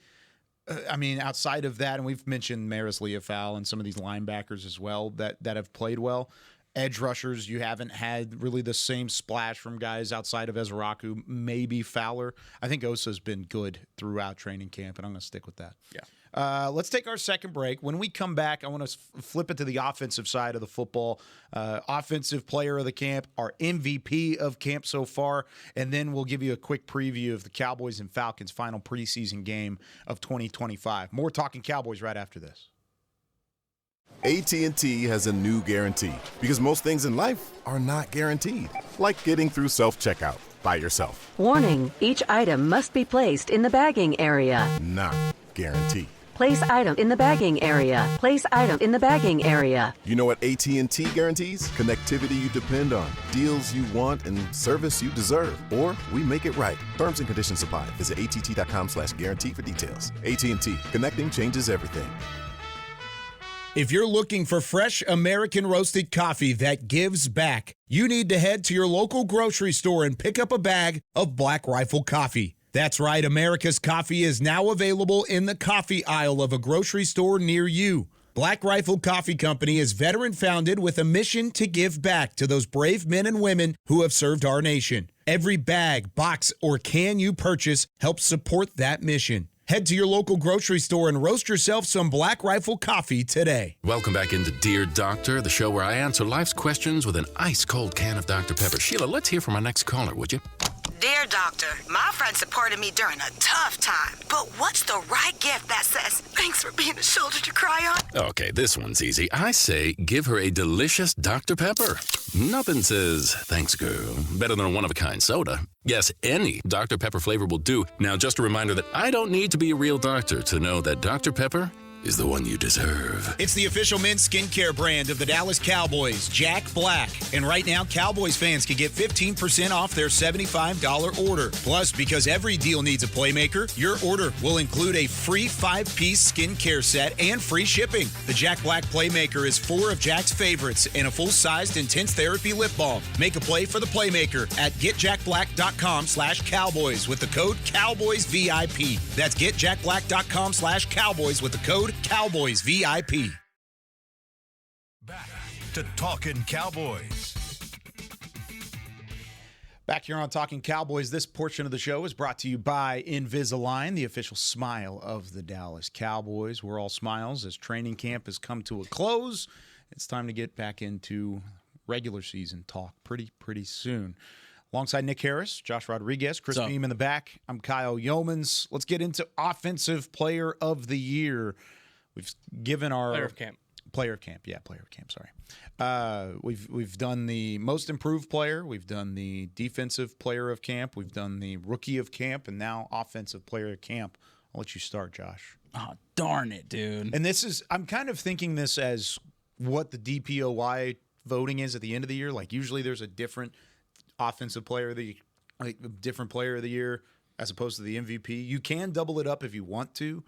I mean, outside of that, and we've mentioned Maris Leofau and some of these linebackers as well that have played well. Edge rushers, you haven't had really the same splash from guys outside of Ezeiruaku, maybe Fowler. I think Osa's been good throughout training camp, and I'm going to stick with that. Yeah. Let's take our second break. When we come back, I want to flip it to the offensive side of the football. Offensive player of the camp, our MVP of camp so far, and then we'll give you a quick preview of the Cowboys and Falcons final preseason game of 2025. More Talking Cowboys right after this. AT&T has a new guarantee because most things in life are not guaranteed, like getting through self-checkout. by yourself. Warning, each item must be placed in the bagging area. Not guaranteed. Place item in the bagging area. Place item in the bagging area. You know what AT&T guarantees? Connectivity you depend on, deals you want, and service you deserve. Or we make it right. Terms and conditions apply. Visit att.com/guarantee for details. AT&T. Connecting changes everything. If you're looking for fresh American roasted coffee that gives back, you need to head to your local grocery store and pick up a bag of Black Rifle coffee. That's right, America's coffee is now available in the coffee aisle of a grocery store near you. Black Rifle Coffee Company is veteran-founded with a mission to give back to those brave men and women who have served our nation. Every bag, box, or can you purchase helps support that mission. Head to your local grocery store and roast yourself some Black Rifle coffee today. Welcome back into Dear Doctor, the show where I answer life's questions with an ice-cold can of Dr. Pepper. Sheila, let's hear from our next caller, would you? Dear Doctor, my friend supported me during a tough time. But what's the right gift that says, thanks for being a shoulder to cry on? Okay, this one's easy. I say give her a delicious Dr. Pepper. Nothing says, thanks, girl, better than a one-of-a-kind soda. Yes, any Dr. Pepper flavor will do. Now, just a reminder that I don't need to be a real doctor to know that Dr. Pepper is the one you deserve. It's the official men's skincare brand of the Dallas Cowboys, Jack Black. And right now, Cowboys fans can get 15% off their $75 order. Plus, because every deal needs a playmaker, your order will include a free 5-piece skincare set and free shipping. The Jack Black Playmaker is 4 of Jack's favorites and a full-sized intense therapy lip balm. Make a play for the Playmaker at getjackblack.com/Cowboys with the code CowboysVIP. That's getjackblack.com/Cowboys with the code CowboysVIP. Back to Talkin Cowboys. Back here on Talking Cowboys, this portion of the show is brought to you by Invisalign, the official smile of the Dallas Cowboys. We're all smiles as training camp has come to a close. It's time to get back into regular season talk pretty soon. Alongside Nick Harris, Josh Rodriguez, Chris Beam in the back. I'm Kyle Youmans. Let's get into Offensive Player of the Year. We've given our Player of camp. Sorry. We've done the most improved player. We've done the defensive player of camp. We've done the rookie of camp, and now offensive player of camp. I'll let you start, Josh. Oh, darn it, dude. And I'm kind of thinking this as what the DPOY voting is at the end of the year. Like usually there's a different offensive player of the different player of the year as opposed to the MVP. You can double it up if you want to.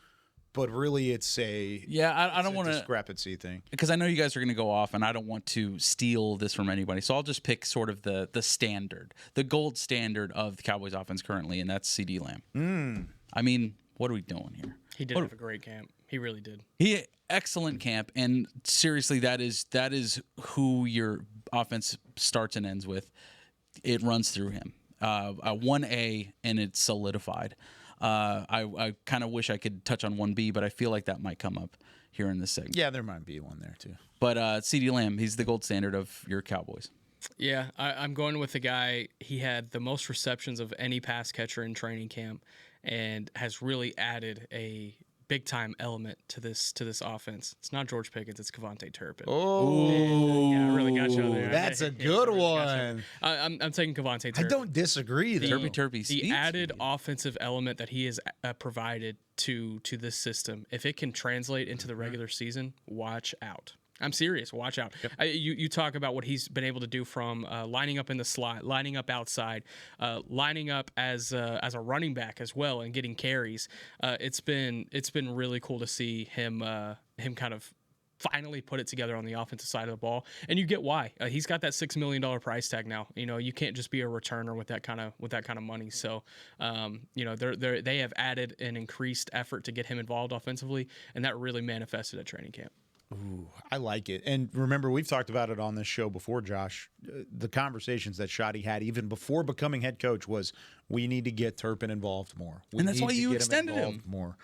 But really, it's a I don't want to discrepancy thing because I know you guys are going to go off, and I don't want to steal this from anybody. So I'll just pick sort of the standard, the gold standard of the Cowboys offense currently, and that's CeeDee Lamb. I mean, what are we doing here? He did have a great camp. He really did. Excellent camp, and seriously, that is who your offense starts and ends with. It runs through him. 1A, and it's solidified. I kind of wish I could touch on 1B, but I feel like that might come up here in this segment. Yeah, there might be one there too. But CeeDee Lamb, he's the gold standard of your Cowboys. Yeah, I'm going with the guy. He had the most receptions of any pass catcher in training camp and has really added a big-time element to this offense. It's not George Pickens, it's Kevontae Turpin. Oh, yeah, I really got you on there. That's a good one. I'm taking Kevontae Turpin. I don't disagree there. The added offensive element that he has provided to this system, if it can translate into the regular season, watch out. I'm serious. Watch out. Yep. You talk about what he's been able to do from lining up in the slot, lining up outside, lining up as a running back as well, and getting carries. It's been really cool to see him kind of finally put it together on the offensive side of the ball, and you get why. He's got that $6 million price tag now. You know, you can't just be a returner with that kind of money. So, they have added an increased effort to get him involved offensively, and that really manifested at training camp. Ooh, I like it. And remember, we've talked about it on this show before, Josh. The conversations that Shoddy had even before becoming head coach was, we need to get Turpin involved more. And that's why you extended him more.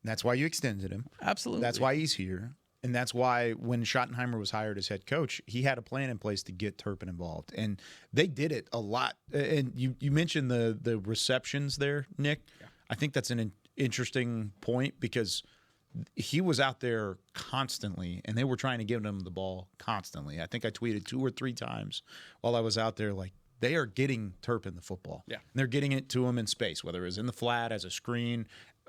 That's why you extended him. Absolutely. That's why he's here. And that's why when Schottenheimer was hired as head coach, he had a plan in place to get Turpin involved. And they did it a lot. And you mentioned the receptions there, Nick. Yeah. I think that's an interesting point because he was out there constantly, and they were trying to give him the ball constantly. I think I tweeted 2 or 3 times while I was out there, like, they are getting Turpin the football. Yeah. And they're getting it to him in space, whether it was in the flat, as a screen,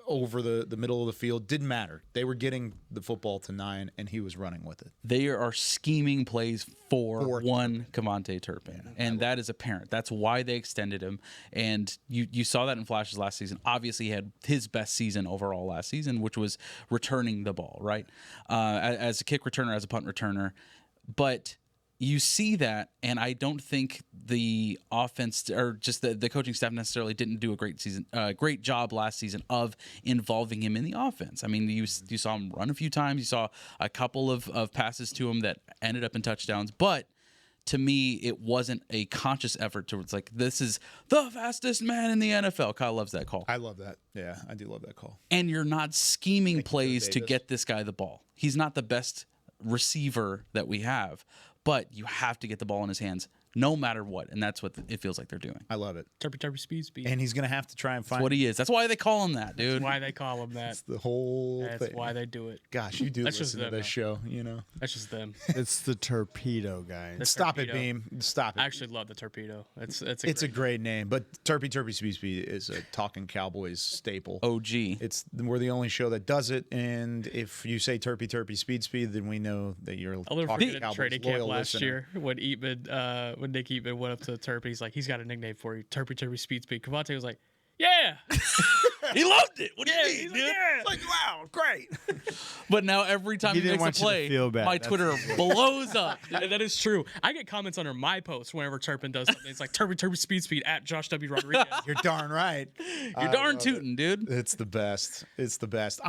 over the middle of the field. Didn't matter. They were getting the football to 9, and he was running with it. They are scheming plays for one Cavante Turpin, and that is apparent. That's why they extended him, and you saw that in flashes last season. Obviously, he had his best season overall last season, which was returning the ball, right? As a kick returner, as a punt returner. But you see that, and I don't think the offense or just the coaching staff necessarily didn't do a great job last season of involving him in the offense. I mean, you saw him run a few times. You saw a couple of passes to him that ended up in touchdowns, but to me, it wasn't a conscious effort towards like, this is the fastest man in the NFL. Kyle loves that call. I love that. Yeah, I do love that call. And you're not scheming plays to get this guy the ball. He's not the best receiver that we have, but you have to get the ball in his hands no matter what, and that's what it feels like they're doing. I love it. Turpy, speed. And he's going to have to try and find... That's what he is. That's why they call him that, dude. That's why they call him that. That's the whole thing. That's why they do it. Gosh, you do listen to this show, you know. That's just them. It's the torpedo guy. Stop it, Beam. Stop it. I actually love the torpedo. It's a great name, but Turpy Speed is a Talkin Cowboys staple. OG. We're the only show that does it, and if you say Turpy Speed, then we know that you're I'll never Talkin forget Cowboys training camp loyal last listener. year when Nick Eatman went up to Turpin. He's like, he's got a nickname for you, Turpy Speed. Cavante was like, yeah. He loved it. What do you mean, he's dude? like, yeah. Like, wow, great. But now every time he didn't makes a want you to play, feel bad. my Twitter blows up. That is true. I get comments under my post whenever Turpin does something. It's like Turpy Speed at Josh W. Rodriguez. You're darn right. You're darn tootin', dude. It's the best. It's the best.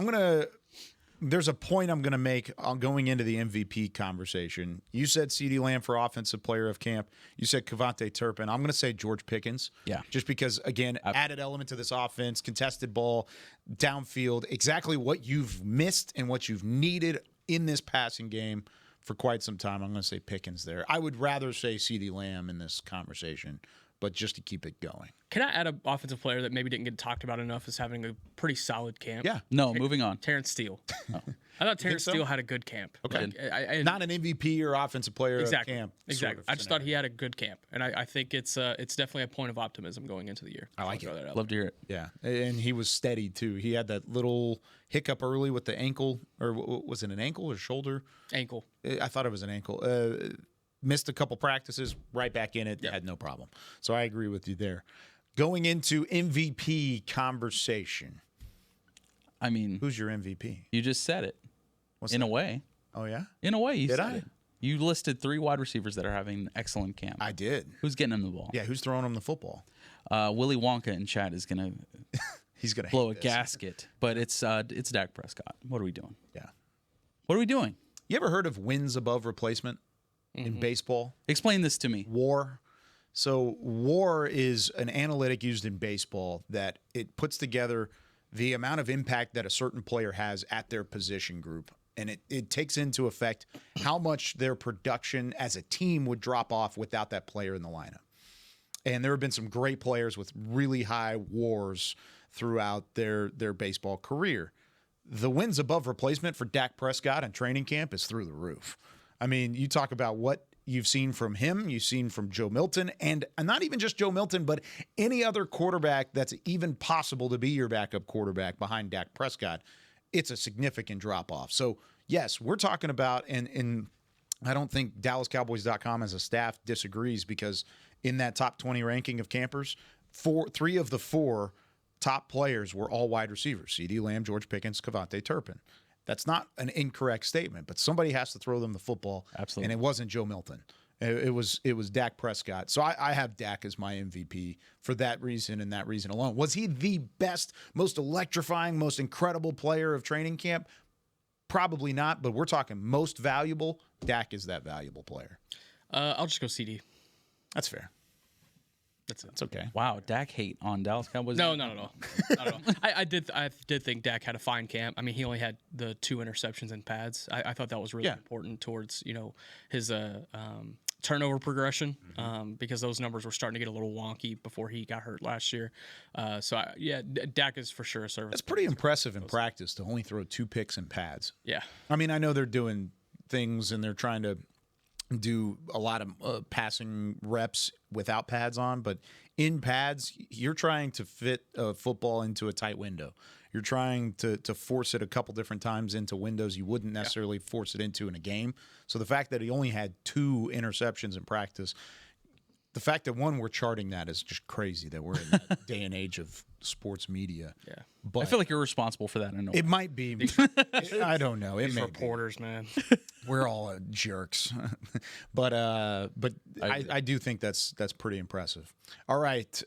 There's a point I'm going to make on going into the MVP conversation. You said CeeDee Lamb for Offensive Player of Camp. You said Cavante Turpin. I'm going to say George Pickens. Yeah. Just because, again, added element to this offense, contested ball, downfield, exactly what you've missed and what you've needed in this passing game for quite some time. I'm going to say Pickens there. I would rather say CeeDee Lamb in this conversation, but just to keep it going. Can I add an offensive player that maybe didn't get talked about enough as having a pretty solid camp? Yeah. No, moving on. Terrence Steele. I thought Terrence so? Steele had a good camp. Okay. I Not an MVP or Offensive Player of Camp. Exactly. I just thought he had a good camp, and I think it's definitely a point of optimism going into the year. I like it. Love to hear it. Yeah, and he was steady too. He had that little hiccup early with the ankle, or was it an ankle or shoulder? Ankle. I thought it was an ankle. Missed a couple practices, right back in it, had no problem. So I agree with you there. Going into MVP conversation. I mean, who's your MVP? You just said it. In a way. Oh, yeah? In a way, you Did said I? it. You listed 3 wide receivers that are having an excellent camp. I did. Who's getting him the ball? Yeah, who's throwing him the football? Willy Wonka in chat is gonna He's gonna blow a hate this. gasket, but it's Dak Prescott. What are we doing? Yeah. What are we doing? You ever heard of wins above replacement in baseball? Explain this to me. WAR. So WAR is an analytic used in baseball that it puts together the amount of impact that a certain player has at their position group. And it takes into effect how much their production as a team would drop off without that player in the lineup. And there have been some great players with really high WARs throughout their baseball career. The wins above replacement for Dak Prescott in training camp is through the roof. I mean, you talk about what you've seen from him, you've seen from Joe Milton, and not even just Joe Milton, but any other quarterback that's even possible to be your backup quarterback behind Dak Prescott. It's a significant drop-off. So, yes, we're talking about, and I don't think DallasCowboys.com as a staff disagrees, because in that top 20 ranking of campers, 3 of the 4 top players were all wide receivers: CeeDee Lamb, George Pickens, Cavante Turpin. That's not an incorrect statement, but somebody has to throw them the football. Absolutely. And it wasn't Joe Milton. It was Dak Prescott. So I have Dak as my MVP for that reason and that reason alone. Was he the best, most electrifying, most incredible player of training camp? Probably not, but we're talking most valuable. Dak is that valuable player. I'll just go CD. That's fair. That's it. It's okay. Wow, Dak hate on Dallas Cowboys. No, not at all. Not at all. I did think Dak had a fine camp. I mean, he only had the 2 interceptions and pads. I thought that was really important towards his turnover progression, because those numbers were starting to get a little wonky before he got hurt last year. Dak is for sure a service. It's pretty impressive in practice to only throw 2 picks and pads. Yeah. I mean, I know they're doing things and they're trying to do a lot of passing reps without pads on, but in pads, you're trying to fit a football into a tight window. You're trying to force it a couple different times into windows you wouldn't necessarily force it into in a game. So the fact that he only had 2 interceptions in practice, the fact that we're charting that is just crazy that we're in that day and age of sports media. Yeah. But I feel like you're responsible for that. I know it might be. I don't know. It These may reporters, be. man. We're all jerks. but I do think that's pretty impressive. All right.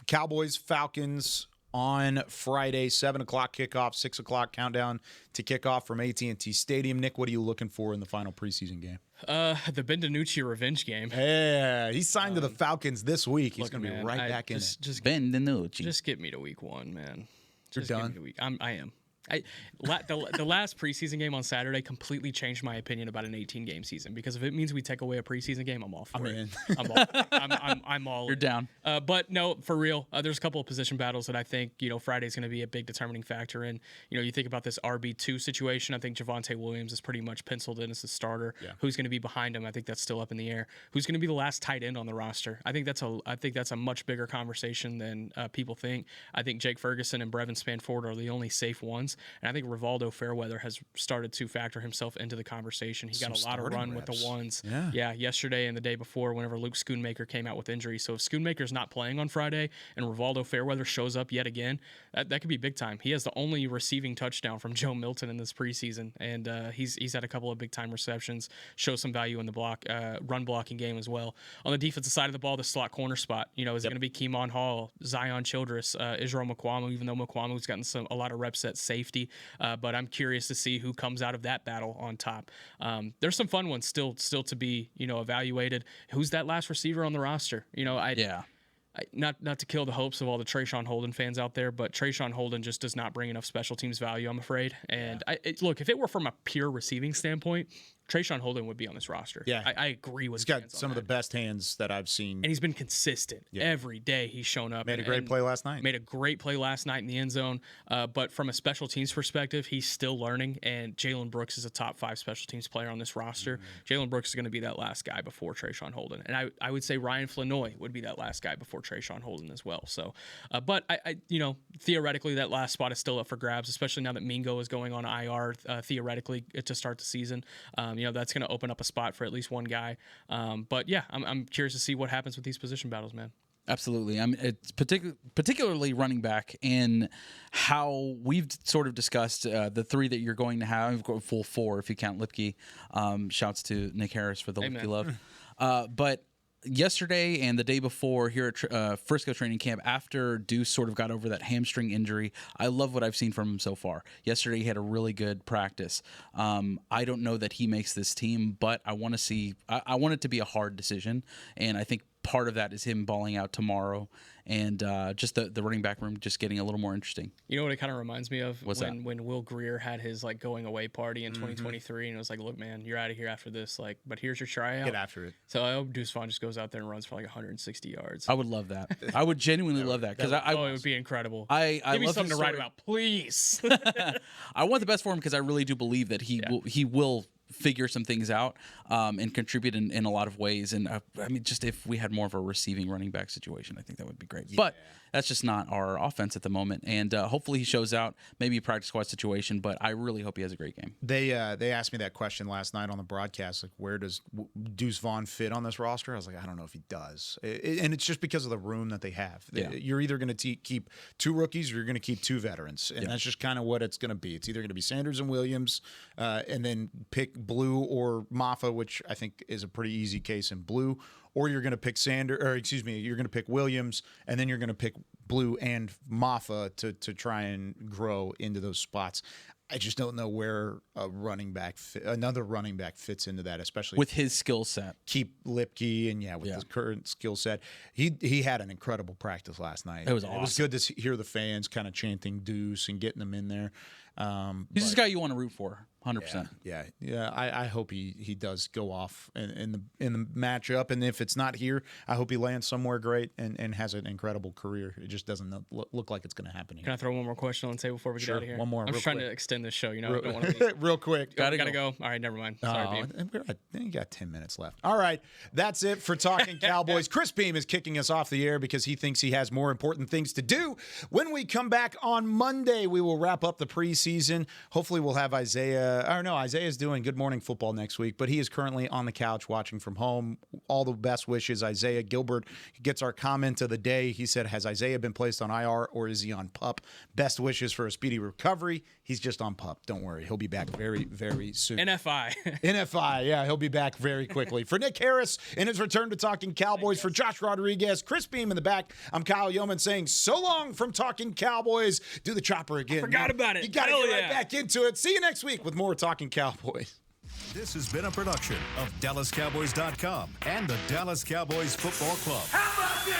Cowboys, Falcons on Friday, 7 o'clock kickoff, 6 o'clock countdown to kickoff from AT&T Stadium. Nick, what are you looking for in the final preseason game? The Ben DiNucci revenge game. Yeah, he signed to the Falcons this week. He's going to be right back in it. Ben DiNucci. Just get me to week 1, man. You're done? Get me to I am. The last preseason game on Saturday completely changed my opinion about an 18-game season, because if it means we take away a preseason game, I'm all for it. I'm all. You're in. down. But no, for real, there's a couple of position battles that I think Friday's going to be a big determining factor in. You think about this RB2 situation. I think Javonte Williams is pretty much penciled in as the starter. Yeah. Who's going to be behind him? I think that's still up in the air. Who's going to be the last tight end on the roster? I think that's a much bigger conversation than people think. I think Jake Ferguson and Brevin Spanford are the only safe ones. And I think Rivaldo Fairweather has started to factor himself into the conversation. He got a lot of run with the ones. Yeah, yesterday and the day before whenever Luke Schoonmaker came out with injury. So if Schoonmaker's not playing on Friday and Rivaldo Fairweather shows up yet again, that could be big time. He has the only receiving touchdown from Joe Milton in this preseason, and he's had a couple of big-time receptions, shows some value in the run blocking game as well. On the defensive side of the ball, the slot corner spot, is it going to be Keemon Hall, Zion Childress, Israel Mukuamu, even though Mukuamu's gotten a lot of reps at safety. But I'm curious to see who comes out of that battle on top. There's some fun ones still to be evaluated. Who's that last receiver on the roster? Not to kill the hopes of all the Trayshawn Holden fans out there, but Trayshawn Holden just does not bring enough special teams value, I'm afraid. And look, if it were from a pure receiving standpoint, Trayshawn Holden would be on this roster. Yeah, I agree with. He's got some of the best hands that I've seen, and he's been consistent every day. He's shown up. Made a great play last night. Made a great play last night in the end zone. But from a special teams perspective, he's still learning. And Jalen Brooks is a top 5 special teams player on this roster. Jalen Brooks is going to be that last guy before Trayshawn Holden, and I would say Ryan Flanoy would be that last guy before Trayshawn Holden as well. So, but I theoretically that last spot is still up for grabs, especially now that Mingo is going on IR theoretically to start the season. That's going to open up a spot for at least one guy. But yeah, I'm curious to see what happens with these position battles, man. Absolutely. I mean, it's particularly running back, and how we've sort of discussed the 3 that you're going to have, full 4 if you count Lipke. Shouts to Nick Harris for the Lipke love. But yesterday and the day before here at Frisco training camp, after Deuce sort of got over that hamstring injury, I love what I've seen from him so far. Yesterday he had a really good practice. I don't know that he makes this team, but I want to see. I want it to be a hard decision, and I think part of that is him balling out tomorrow, and just the running back room just getting a little more interesting. You know what it kind of reminds me of? When Will Greer had his going away party in 2023, and it was like, look, man, you're out of here after this. But here's your tryout. Get after it. So I hope Deuce Vaughn just goes out there and runs for 160 yards. I would love that. I would genuinely love that, because it would be incredible. I Give me love something to write about, please. I want the best for him, because I really do believe that he will figure some things out and contribute in a lot of ways. And I mean, just if we had more of a receiving running back situation, I think that would be great. Yeah. But that's just not our offense at the moment. And hopefully he shows out, maybe a practice squad situation, but I really hope he has a great game. They asked me that question last night on the broadcast, where does Deuce Vaughn fit on this roster? I was like, I don't know if he does. And it's just because of the room that they have. Yeah. You're either going to keep 2 rookies or you're going to keep 2 veterans. And that's just kind of what it's going to be. It's either going to be Sanders and Williams and then pick Blue or Maffa, which I think is a pretty easy case in Blue, or you're going to pick you're going to pick Williams, and then you're going to pick Blue and Maffa to try and grow into those spots. I just don't know where another running back fits into that, especially with his skill set. Keep Lipke and with his current skill set. He had an incredible practice last night. It was awesome. It was good to hear the fans kind of chanting Deuce and getting them in there. He's just a guy you want to root for, 100%. Yeah. I hope he does go off in the matchup, and if it's not here, I hope he lands somewhere great and has an incredible career. It just doesn't look like it's going to happen here. Can I throw one more question on the table before we get out of here? One more. I'm just trying to extend this show. I don't want to be... real quick. Gotta go. All right, never mind. Sorry, Beam. You got 10 minutes left. All right, that's it for Talking Cowboys. Chris Beam is kicking us off the air because he thinks he has more important things to do. When we come back on Monday, we will wrap up the preseason. Hopefully, we'll have Isaiah. I don't know. Isaiah's doing Good Morning Football next week, but he is currently on the couch watching from home. All the best wishes. Isaiah Gilbert gets our comment of the day. He said, has Isaiah been placed on IR or is he on PUP? Best wishes for a speedy recovery. He's just on PUP. Don't worry. He'll be back very, very soon. NFI. Yeah, he'll be back very quickly. For Nick Harris in his return to Talking Cowboys, for Josh Rodriguez, Chris Beam in the back, I'm Kyle Youmans saying so long from Talking Cowboys. Do the chopper again. I forgot about it. You got to get right back into it. See you next week with more Talking Cowboys. This has been a production of DallasCowboys.com and the Dallas Cowboys Football Club. How about them